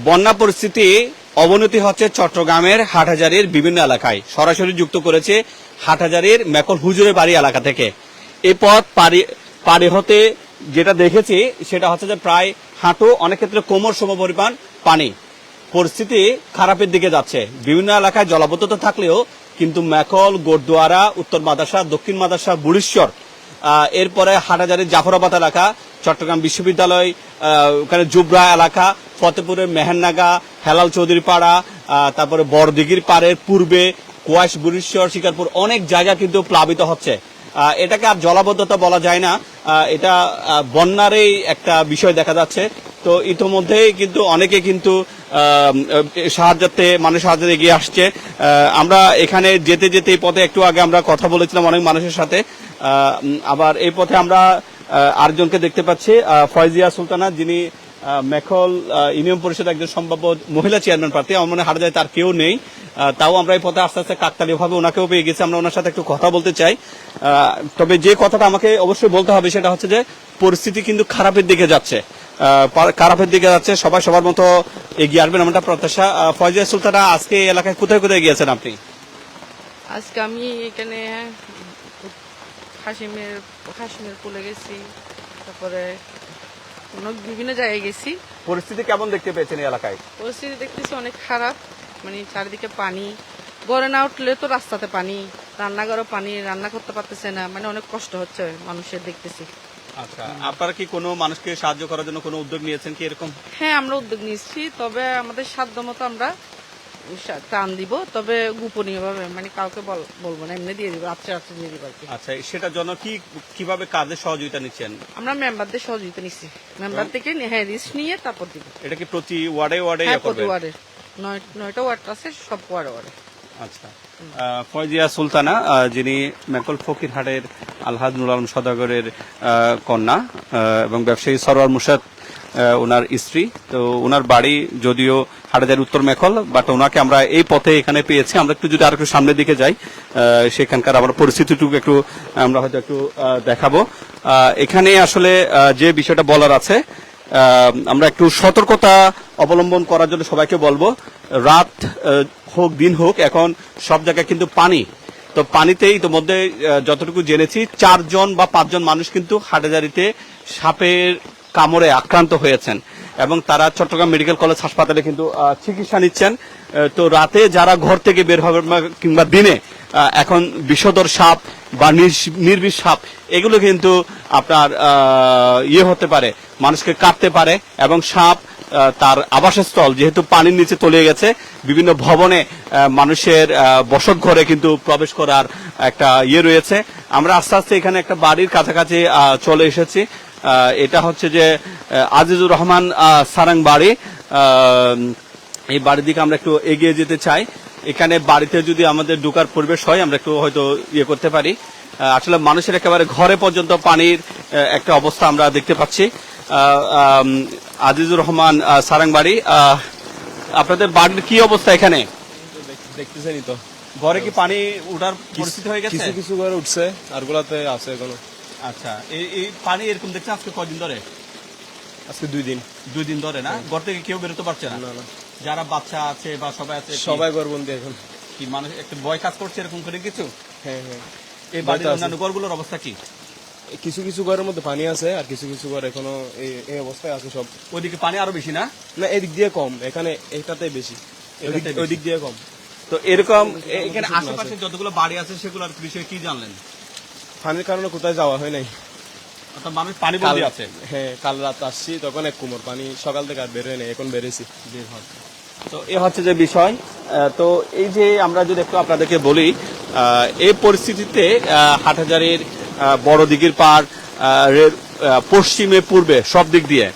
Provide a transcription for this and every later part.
বন্যা পরিস্থিতি অবনতি হচ্ছে চট্টগ্রামের হাটহাজারীর বিভিন্ন এলাকায়। সরাসরি যুক্ত করেছে হাটহাজারীর মেকল হুজুরের বাড়ি এলাকা থেকে। এই পথ পারি হতে যেটা দেখেছি সেটা হচ্ছে যে প্রায় হাঁটু, অনেক ক্ষেত্রে কোমর সম পরিমাণ পানি। পরিস্থিতি খারাপের দিকে যাচ্ছে। বিভিন্ন এলাকায় জলাবদ্ধতা থাকলেও কিন্তু মেকল, গোড়দুয়ারা, উত্তর মাদাসা, দক্ষিণ মাদাসা, বুড়িশ্বর, এরপরে হাটহাজারীর জাফরাবাদ এলাকা, চট্টগ্রাম বিশ্ববিদ্যালয়, ওখানে জুবরা এলাকা, ফতেপুরের মেহেরনাগা, হেলাল চৌধুরী পাড়া, তারপরে বড়দিঘির পাড়ের পূর্বে কোয়াশ, বুড়িশ্বর, শিকারপুর, অনেক জায়গা কিন্তু প্লাবিত হচ্ছে। এটাকে আর জলাবদ্ধতা বলা যায় না, এটা বন্যারই একটা বিষয় দেখা যাচ্ছে। তো ইতোমধ্যেই কিন্তু অনেকে কিন্তু মানুষ সাহায্যে এগিয়ে আসছে। আমরা এখানে যেতে যেতে এই পথে একটু আগে আমরা কথা বলেছিলাম অনেক মানুষের সাথে। আবার এই পথে আমরা আরেকজনকে দেখতে পাচ্ছি, ফয়জিয়া সুলতানা, যিনি মেকল ইউনিয়ন পরিষদের একজন সম্ভাব্য মহিলা চেয়ারম্যান প্রার্থী। আমার মনে হাটহাজারী তার কেউ নেই, তাও আমরা এই পথে আস্তে আস্তে কাকতালীয় ভাবে ওনাকেও পেয়ে গেছি। আমরা ওনার সাথে একটু কথা বলতে চাই। তবে যে কথাটা আমাকে অবশ্যই বলতে হবে সেটা হচ্ছে যে পরিস্থিতি কিন্তু খারাপের দিকে যাচ্ছে, সবাই সবার মতো এগিয়ে আসবেন এমনটা প্রত্যাশা। ফয়জিয়া সুলতানা, আজকে এই এলাকায় কোথায় কোথায় গিয়েছেন আপনি? আজকে আমি এখানে হাসিমের পুলে গেছি, তারপরে বিভিন্ন জায়গায় গেছি। পরিস্থিতি কেমন দেখতে পেয়েছেন এই এলাকায়? পরিস্থিতি দেখতেছি অনেক খারাপ, মানে চারিদিকে পানি, গড়ে না উঠলে তো রাস্তাতে পানি, রান্নাঘরও পানি, রান্না করতে পারতেছে না, মানে অনেক কষ্ট হচ্ছে মানুষের দেখতেছি। আচ্ছা, আপনারা কি কোনো মানুষকে সাহায্য করার জন্য কোনো উদ্যোগ নিয়েছেন কি এরকম? হ্যাঁ, আমরা উদ্যোগ নিচ্ছি, তবে আমাদের সাধ্য মতো আমরা ত্রাণ দিব, তবে গোপনীয় ভাবে, মানে কাউকে বলবো না, এমনি দিয়ে দিব, রাত্রে দিয়ে দিব আর কি। আচ্ছা, সেটার জন্য কিভাবে কাজে সহযোগিতা নিচ্ছেন? আমরা মেম্বারদের সহযোগিতা নিচ্ছি, মেম্বার থেকে লিস্ট নিয়ে তারপর দিব। এটা কি প্রতি ওয়ার্ডে ওয়ার্ডে? হ্যাঁ, প্রতি ওয়ার্ডে 9টা ওয়ার্ড আছে, সব ওয়ার্ডে। আচ্ছা, ফয়জিয়া সুলতানা, যিনি মেকল ফকিরহাটের আলহাজ নুর আলম সদাগরের কন্যা এবং ব্যবসায়ী সরওয়ার মুর্শাদ ওনার স্ত্রী। তো ওনার বাড়ি যদিও হাটহাজারী উত্তর মেকল, বাট ওনাকে আমরা এই পথে এখানে পেয়েছি। আমরা একটু যদি আর একটু সামনের দিকে যাই, সেখানকার আমরা পরিস্থিতিটুকু একটু আমরা হয়তো একটু দেখাবো। এখানে আসলে যে বিষয়টা বলার আছে, আমরা একটু সতর্কতা অবলম্বন করার জন্য সবাইকে বলবো। রাত হোক দিন হোক, এখন সব জায়গায় কিন্তু পানি। তো পানিতেই ইতিমধ্যে যতটুকু জেনেছি 4জন বা 5জন মানুষ কিন্তু হাটহাজারীতে সাপের কামড়ে আক্রান্ত হয়েছেন এবং তারা চট্টগ্রাম মেডিকেল কলেজ হাসপাতালে কিন্তু চিকিৎসা নিচ্ছেন। তো রাতে যারা ঘর থেকে বের হবে কিংবা দিনে, এখন বিষধর সাপ বা নির্বিষ সাপ, এগুলো কিন্তু আপনার হতে পারে, মানুষকে কাটতে পারে। এবং সাপ তার আবাসস্থল যেহেতু পানির নিচে তলিয়ে গেছে, বিভিন্ন ভবনে মানুষের বসত ঘরে কিন্তু প্রবেশ করার একটা রয়েছে। আমরা আস্তে আস্তে এখানে একটা বাড়ির কাছাকাছি চলে এসেছি। এটা হচ্ছে যে আজিজুর রহমান সারাং বাড়ি। এই বাড়ির দিকে আমরা একটু এগিয়ে যেতে চাই। এখানে বাড়িতে যদি আমাদের ঢোকার পরিবেশ হয়, আমরা একটু হয়তো করতে পারি। আসলে মানুষের একেবারে ঘরে পর্যন্ত পানির একটা অবস্থা আমরা দেখতে পাচ্ছি। আজিজুর রহমান সারাং বাড়ি, আপনাদের বাড়ির কি অবস্থা এখানে? দেখতেছেনই তো, ঘরে কি পানি উঠার পরিস্থিতি হয়ে গেছে? কিছু কিছু ঘরে উঠছে, আর গুলাতে আছে এখনো। আচ্ছা, এই পানি এরকম দেখছেন আজকে কয়দিন ধরে? আজকে 2 দিন। 2 দিন ধরে না? ঘর থেকে কেউ বেরোতে পারছে না? না না, যারা বাচ্চা আছে বা সবাই আছে সবাই ঘরবন্দি এখন। কি মানুষ একটা ভয় কাজ করছে এরকম করে কিছু? হ্যাঁ হ্যাঁ, এই বাড়ির অন্যান্য ঘরগুলোর অবস্থা কি? কিছু কিছু ঘরের মধ্যে পানি আছে, আর কিছু কিছু ঘর এখনো এই অবস্থায় আছে সব। ওইদিকে পানি আরো বেশি না? না, এদিক দিয়ে কম, এখানে এটাতে বেশি, ওই দিক দিয়ে কম। তো এরকম এখানে আশেপাশে যতগুলো বাড়ি আছে সেগুলোর বিষয়ে কি জানলেন? পানির কারণে কোথায় যাওয়া হয় নাই, অর্থাৎ মানুষ পানি বন্দি আছে। হ্যাঁ, কাল রাত আসছি তখন এক কোমর পানি, সকাল থেকে আর বের হয় নাই, এখন বেরিয়েছি। তো এ হচ্ছে যে বিষয়। তো এই যে আমরা যদি একটু আপনাদেরকে বলি, এই পরিস্থিতিতে হাটহাজারীর বড়দিঘির পাড়, পশ্চিমে পূর্বে সব দিক দিয়ে,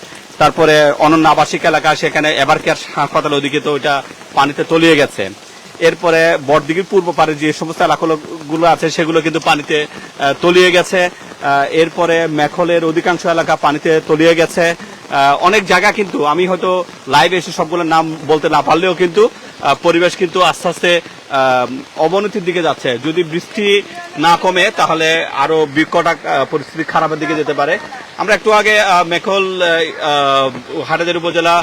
তারপরে অনন্য আবাসিক এলাকা, সেখানে এভারকেয়ার হাসপাতাল, ওদিকে তো ওইটা পানিতে তলিয়ে গেছে। এরপরে বড়দিঘির পূর্ব পাড়ে যে সমস্ত এলাকাগুলো আছে সেগুলো কিন্তু পানিতে তলিয়ে গেছে। এরপরে মেখলের অধিকাংশ এলাকা পানিতে তলিয়ে গেছে। অনেক জায়গা কিন্তু আমি হয়তো লাইভে এসে সবগুলোর নাম বলতে না পারলেও কিন্তু পরিবেশ কিন্তু আস্তে আস্তে অবনতির দিকে যাচ্ছে। যদি বৃষ্টি না কমে তাহলে আরো বিকট পরিস্থিতি খারাপের দিকে যেতে পারে। আমরা একটু আগে মেখল হাটহাজারী উপজেলা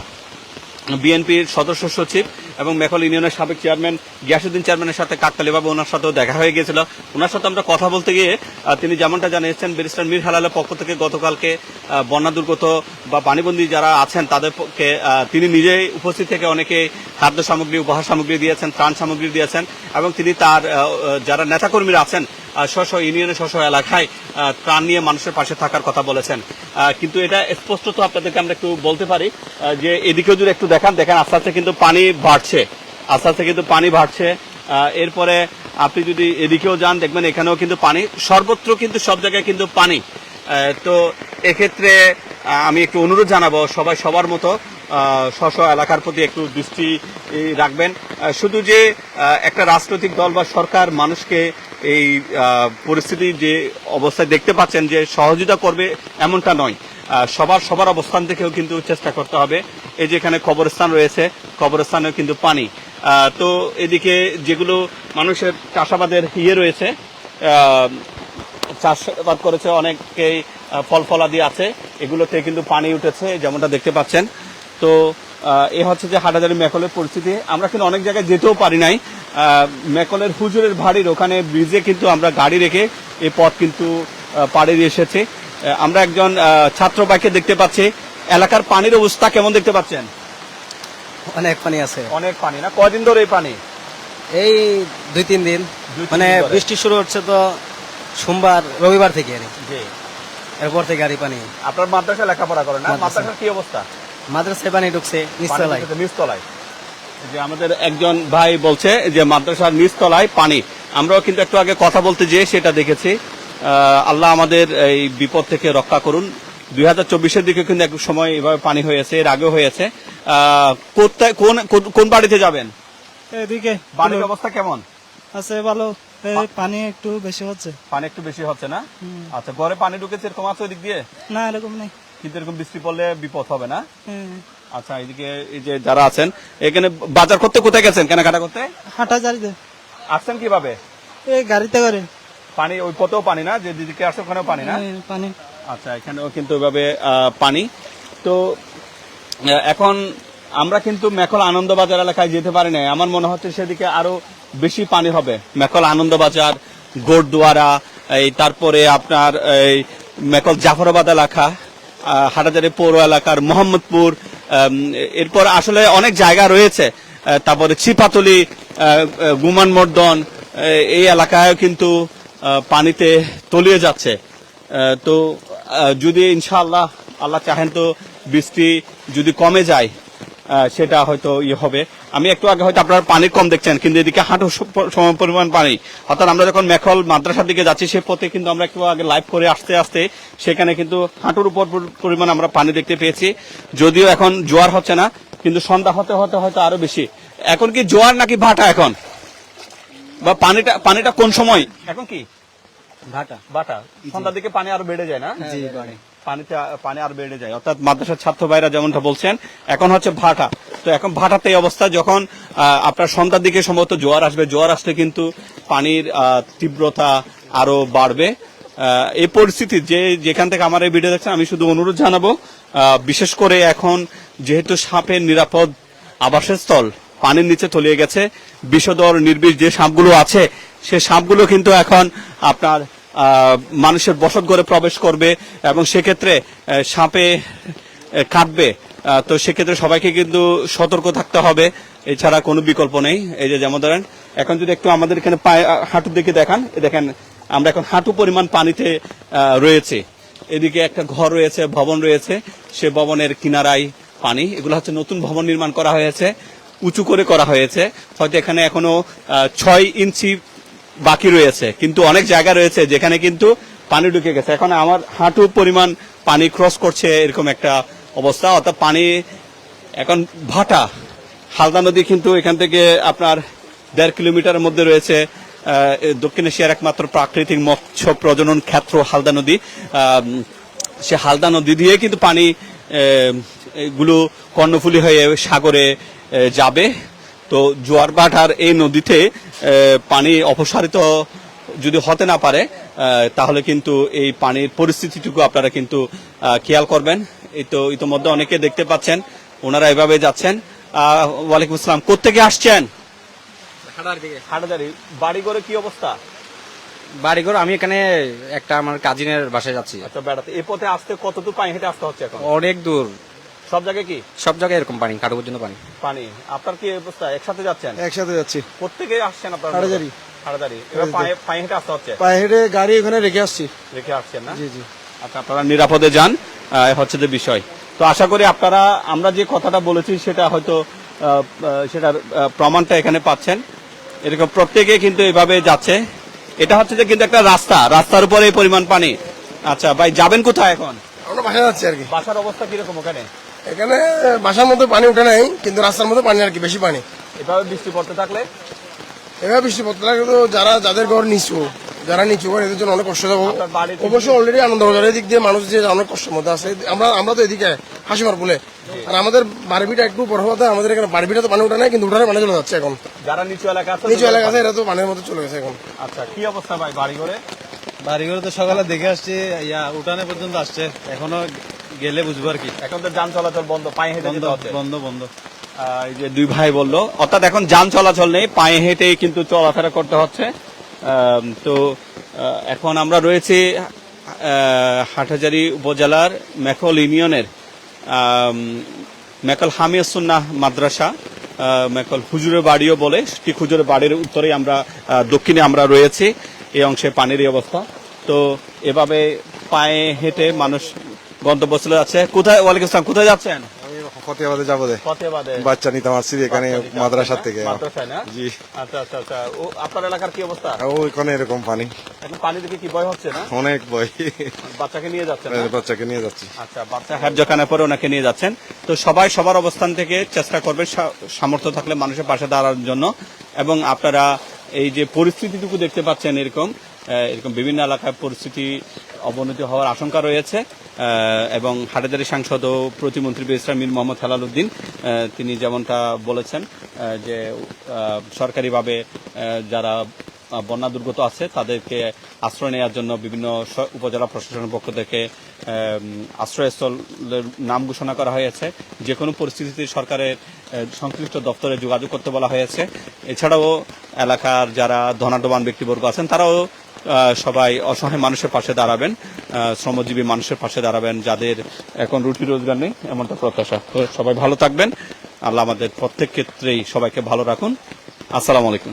বিএনপির সদস্য সচিব এবং মেকল ইউনিয়নের সাবেক চেয়ারম্যান গিয়াসউদ্দিন চেয়ারম্যানের সাথে কাকতালীয়ভাবে ওনার সাথেও দেখা হয়ে গিয়েছিল। ওনার সাথে আমরা কথা বলতে গিয়ে তিনি যেমনটা জানিয়েছেন, ব্যারিস্টার মীর হেলালের পক্ষ থেকে গতকালকে বন্যা দুর্গত বা পানিবন্দী যারা আছেন তাদেরকে তিনি নিজেই উপস্থিত থেকে অনেকে খাদ্য সামগ্রী, উপহার সামগ্রী দিয়েছেন, ত্রাণ সামগ্রী দিয়েছেন এবং তিনি তার যারা নেতাকর্মীরা আছেন স্ব ইউনিয়নের স্ব এলাকায় ত্রাণ নিয়ে মানুষের পাশে থাকার কথা বলেছেন। কিন্তু এটা স্পষ্টত আপনাদেরকে আমরা একটু বলতে পারি যে এদিকেও যদি একটু দেখেন আস্তে আস্তে কিন্তু পানি বাড়ছে, এরপরে আপনি যদি এদিকেও যান দেখবেন এখানেও কিন্তু পানি, সর্বত্র কিন্তু সব জায়গায় কিন্তু পানি। তো এক্ষেত্রে আমি একটু অনুরোধ জানাবো সবাই সবার মতো স্ব এলাকার প্রতি একটু দৃষ্টি রাখবেন। শুধু যে একটা রাজনৈতিক দল বা সরকার মানুষকে এই পরিস্থিতি যে অবস্থায় দেখতে পাচ্ছেন যে সহযোগিতা করবে এমনটা নয়, সবার অবস্থান থেকেও কিন্তু চেষ্টা করতে হবে। এই যে এখানে কবরস্থান রয়েছে, কবরস্থানেও কিন্তু পানি। তো এদিকে যেগুলো মানুষের চাষাবাদের রয়েছে, চাষাবাদ করেছে অনেকেই, ফল ফলাদি আছে, এগুলোতে কিন্তু পানি উঠেছে যেমনটা দেখতে পাচ্ছেন। তো এ হচ্ছে যে হাটাজারি মেকলের পরিস্থিতি। আমরা কিন্তু অনেক জায়গায় যেতেও পারি নাই। মেকলের হুজুরের বাড়ির ওখানে ব্রিজে কিন্তু আমরা গাড়ি রেখে এই পথ কিন্তু পাড়ি দিয়ে এসেছি। আমরা একজন ছাত্র ভাইকে দেখতে পাচ্ছি। এলাকার পানির অবস্থা কেমন দেখতে পাচ্ছেন? অনেক পানি আছে, অনেক পানি না? কয়দিন ধরে এই পানি? এই 2-3 দিন, মানে বৃষ্টি শুরু হচ্ছে তো সোমবার রবিবার থেকে, এরপর থেকে আর পানি। আপনার মাদ্রাসা লেখাপড়া করেন না? মাদ্রাসার কি অবস্থা? মাদ্রাসায় পানি ঢুকছে নিচতলায়। যে আমাদের একজন ভাই বলছে যে মাদ্রাসার নিচতলায় পানি। আমরাও কিন্তু একটু আগে কথা বলতে যেয়ে সেটা দেখেছি। আল্লাহ আমাদের এই বিপদ থেকে রক্ষা করুন। 2024-এর দিকে কিন্তু এক সময় এভাবে পানি হয়েছে, এর আগেও হয়েছে। কোথায় কোন বাড়িতে যাবেন? এদিকে বাড়ির অবস্থা কেমন আছে? ভালো। পানি একটু বেশি হচ্ছে। পানি একটু বেশি হচ্ছে না? আচ্ছা, ঘরে পানি ঢুকেছে এরকম আছে ওই দিক দিয়ে? না, এরকম নেই, কিন্তু এরকম বৃষ্টি পড়লে বিপদ হবে না? আচ্ছা, এইদিকে এই যে যারা আছেন এখানে বাজার করতে কোথায় গেছেন, কেনাকাটা করতে? হাটাজারিতে। আসছেন কিভাবে? এই গাড়িতে করে। পানি ওই পথেও পানি না, যে দিদিকে আসে ওখানেও পানি না? পানি। আচ্ছা, এখানেও কিন্তু ওইভাবে পানি। তো এখন আমরা কিন্তু মেকল আনন্দবাজার এলাকায় যেতে পারি না। আমার মনে হচ্ছে সেদিকে আরো বেশি পানি হবে। মেকল আনন্দবাজার, গোরদুয়ারা, এই তারপরে আপনার এই মেকল জাফরাবাদ এলাকা, হাটাজারি পৌর এলাকার মোহাম্মদপুর, এরপর আসলে অনেক জায়গা রয়েছে। তারপরে ছিপাতলি, গুমান মর্দন, এই এলাকায় কিন্তু পানিতে তলিয়ে যাচ্ছে। তো যদি ইনশাআল্লাহ আল্লাহ চাহেন তো বৃষ্টি যদি কমে যায় সেটা হয়তো হবে। আমি একটু আগে হয়তো আপনারা পানি কম দেখছেন, কিন্তু এদিকে হাঁটু সম পরিমাণ পানি। অর্থাৎ আমরা যখন মেকল মাদ্রাসার দিকে যাচ্ছি সে পথে কিন্তু আমরা একটু আগে লাইভ করে আসতে আসতে সেখানে কিন্তু হাঁটুর উপর পরিমাণ আমরা পানি দেখতে পেয়েছি। যদিও এখন জোয়ার হচ্ছে না, কিন্তু সন্ধ্যা হতে হতে হয়তো আরো বেশি। এখন কি জোয়ার নাকি ভাটা এখন? বা পানিটা কোন সময় এখন? কি ভাটা? সন্ধ্যার দিকে পানি আরো বেড়ে যায় না? পানি আরো বেড়ে যায়। অর্থাৎ মাদ্রাসার ছাত্র ভাইরা যেমনটা বলছেন এখন হচ্ছে ভাটা। তো এখন ভাটাতে এই অবস্থা, যখন আপনার সন্ধ্যার দিকে সম্ভবত জোয়ার আসবে, জোয়ার আসলে কিন্তু পানির তীব্রতা আরো বাড়বে। এই পরিস্থিতি যেখান থেকে আমার এই ভিডিও দেখছেন, আমি শুধু অনুরোধ জানাবো, বিশেষ করে এখন যেহেতু সাপের নিরাপদ আবাসস্থল পানির নিচে তলিয়ে গেছে, বিষধর নির্বিষ যে সাপগুলো আছে সে সাপগুলো কিন্তু এখন আপনার মানুষের বসত ঘরে প্রবেশ করবে এবং সেক্ষেত্রে সাপে কাটবে। তো সেক্ষেত্রে সবাইকে কিন্তু সতর্ক থাকতে হবে, এছাড়া কোনো বিকল্প নেই। এই যে যেমন ধরেন এখন যদি একটু আমাদের এখানে হাঁটুর দিকে দেখেন, দেখেন আমরা এখন হাঁটু পরিমাণ পানিতে রয়েছে। এদিকে একটা ঘর রয়েছে, ভবন রয়েছে, সে ভবনের কিনারায় পানি। এগুলো হচ্ছে নতুন ভবন নির্মাণ করা হয়েছে, উঁচু করে করা হয়েছে। হয়তো এখানে এখনো 6 ইঞ্চি বাকি রয়েছে, কিন্তু অনেক জায়গা রয়েছে যেখানে কিন্তু পানি ঢুকে গেছে। এখন আমার হাঁটু পরিমাণ পানি ক্রস করছে, এরকম একটা অবস্থা। অর্থাৎ পানি এখন ভাটা। হালদা নদী কিন্তু এখান থেকে আপনার 1.5 কিলোমিটারের মধ্যে রয়েছে। দক্ষিণ এশিয়ার একমাত্র প্রাকৃতিক মৎস্য প্রজনন ক্ষেত্র হালদা নদী। সে হালদা নদী দিয়ে কিন্তু পানি গুলো কর্ণফুলী হয়ে সাগরে যাবে। তো জোয়ার ভাটার এই নদীতে পানি অপসারিত যদি হতে না পারে তাহলে কিন্তু এই পানির পরিস্থিতিটুকু আপনারা কিন্তু খেয়াল করবেন। এই তো ইতোমধ্যে অনেকে দেখতে পাচ্ছেন ওনারা এভাবে যাচ্ছেন। ওয়ালাইকুম আসসালাম। কোত্থেকে আসছেন? হাটাজারি। বাড়ি করে কি অবস্থা? বাড়িঘর আমি এখানে একটা আমার কাজিনের বাসায় যাচ্ছি। আচ্ছা, বেড়াতে এই পথে আসতে কতদূর পায়ে হেঁটে আসতে হচ্ছে এখন? অনেক দূর, সব জায়গায় কি সব জায়গায় এরকম পানি, কাঠু পর্যন্ত পানি। পানি? আপনার কি অবস্থা? একসাথে যাচ্ছেন? একসাথে যাচ্ছি। কোত্থেকে আসছেন আপনার? হাটাজারি। হাটাজারি। এবার পায়ে হেঁটে আসতে হচ্ছে, পায়ে হেঁটে গাড়ি ওখানে রেখে আসছি। রেখে আসছেন না? জি জি। আচ্ছা, আপনারা নিরাপদে যান, হচ্ছে যে বিষয়। তো আশা করি আপনারা, আমরা যে কথাটা বলেছি সেটা হয়তো সেটার প্রমাণটা এখানে পাচ্ছেন। এরকম প্রত্যেকে কিন্তু এভাবে যাচ্ছে। এটা হচ্ছে যে কিন্তু একটা রাস্তা, রাস্তার উপরে এই পরিমাণ পানি। আচ্ছা ভাই, যাবেন কোথায় এখন? আমরা বাসায় যাচ্ছি আর কি। বাসার অবস্থা কিরকম ওখানে? এখানে বাসার মধ্যে পানি উঠে নাই, কিন্তু রাস্তার মধ্যে পানি আর কি, বেশি পানি। এভাবে বৃষ্টি পড়তে থাকলে এভাবে বৃষ্টি পড়তে লাগে তো যাদের ঘর নিচু, যারা নিচু ঘর, এদের জন্য অনেক কষ্ট যাবো। আপনার বাড়ি থেকে- অবশ্যই অলরেডি আনন্দবাজারের দিক দিয়ে মানুষ যে অনেক কষ্টের মধ্যে আছে। আমরা তো এদিকে হাসিমার বলে, আর আমাদের বাড়িটা একটু বড় হতে আমাদের এখানে বাড়িটা তো পানি উঠে নাই, কিন্তু উঠানে পানি চলে যাচ্ছে এখন। যারা নিচু এলাকা আছে, নিচু এলাকা আছে এরা তো পানির মধ্যে চলে গেছে এখন। আচ্ছা, কি অবস্থা ভাই বাড়ি করে? বাড়িঘরে তো সকালে দেখে আসছি, উঠানে পর্যন্ত আসছে, এখনো গেলে বুঝবো আর কি। এখন তো যান চলাচল বন্ধ, পায়ে হেঁটে যেতে হচ্ছে। বন্ধ। এই যে দুই ভাই বললো, অর্থাৎ এখন যান চলাচল নেই, পায়ে হেঁটেই কিন্তু চলাফেরা করতে হচ্ছে। তো এখন আমরা রয়েছি হাটহাজারী উপজেলার মেকল ইউনিয়নের মেকল হামিয়া সুন্নাহ মাদ্রাসা, মেকল হুজুরের বাড়িও বলে, ঠিক হুজুরের বাড়ির উত্তরেই আমরা দক্ষিণে আমরা রয়েছি। এই অংশে পানির এই অবস্থা। তো এভাবে পায়ে হেঁটে মানুষ গন্তব্যস্থলে যাচ্ছে। কোথায়? ওয়ালাইকুম আসসালাম। কোথায় যাচ্ছেন? ফতেহাবাদে যাবো দে ফতেহাবাদে। বাচ্চা নিতে আসছি এখানে বাচ্চা নিতে মাদ্রাসা আসছেন থেকে। না? মাদ্রাসায় না? জি। আচ্ছা আচ্ছা আচ্ছা। ও আপনার এলাকার কি অবস্থা? ওইখানে এরকম পানি, এখন পানি দেখে কি ভয় হচ্ছে না? অনেক ভয়। বাচ্চাকে নিয়ে যাচ্ছেন না? বাচ্চাকে নিয়ে যাচ্ছি। আচ্ছা, বাচ্চা হ্যাবজখানের পরে ওনাকে নিয়ে যাচ্ছেন। তো সবাই সবার অবস্থান থেকে চেষ্টা করবে সামর্থ্য থাকলে মানুষের পাশে দাঁড়ানোর জন্য। এবং আপনারা এই যে পরিস্থিতিটুকু দেখতে পাচ্ছেন, এরকম বিভিন্ন এলাকায় পরিস্থিতি অবনতি হওয়ার আশঙ্কা রয়েছে। এবং হাটহাজারী সাংসদ ও প্রতিমন্ত্রী ব্যারিস্টার মীর মোহাম্মদ হেলাল উদ্দিন তিনি যেমনটা বলেছেন যে সরকারিভাবে যারা বন্যা দুর্গত আছে তাদেরকে আশ্রয় নেওয়ার জন্য বিভিন্ন উপজেলা প্রশাসনের পক্ষ থেকে আশ্রয়স্থলের নাম ঘোষণা করা হয়েছে। যে কোনো পরিস্থিতিতে সরকারের সংশ্লিষ্ট দপ্তরে যোগাযোগ করতে বলা হয়েছে। এছাড়াও এলাকার যারা ধনাঢ্যবান ব্যক্তিবর্গ আছেন তারাও সবাই অসহায় মানুষের পাশে দাঁড়াবেন, শ্রমজীবী মানুষের পাশে দাঁড়াবেন, যাদের এখন রুটি রোজগার নেই, এমনটা প্রত্যাশা। তো সবাই ভালো থাকবেন। আল্লাহ আমাদের প্রত্যেক ক্ষেত্রেই সবাইকে ভালো রাখুন। আসসালামু আলাইকুম।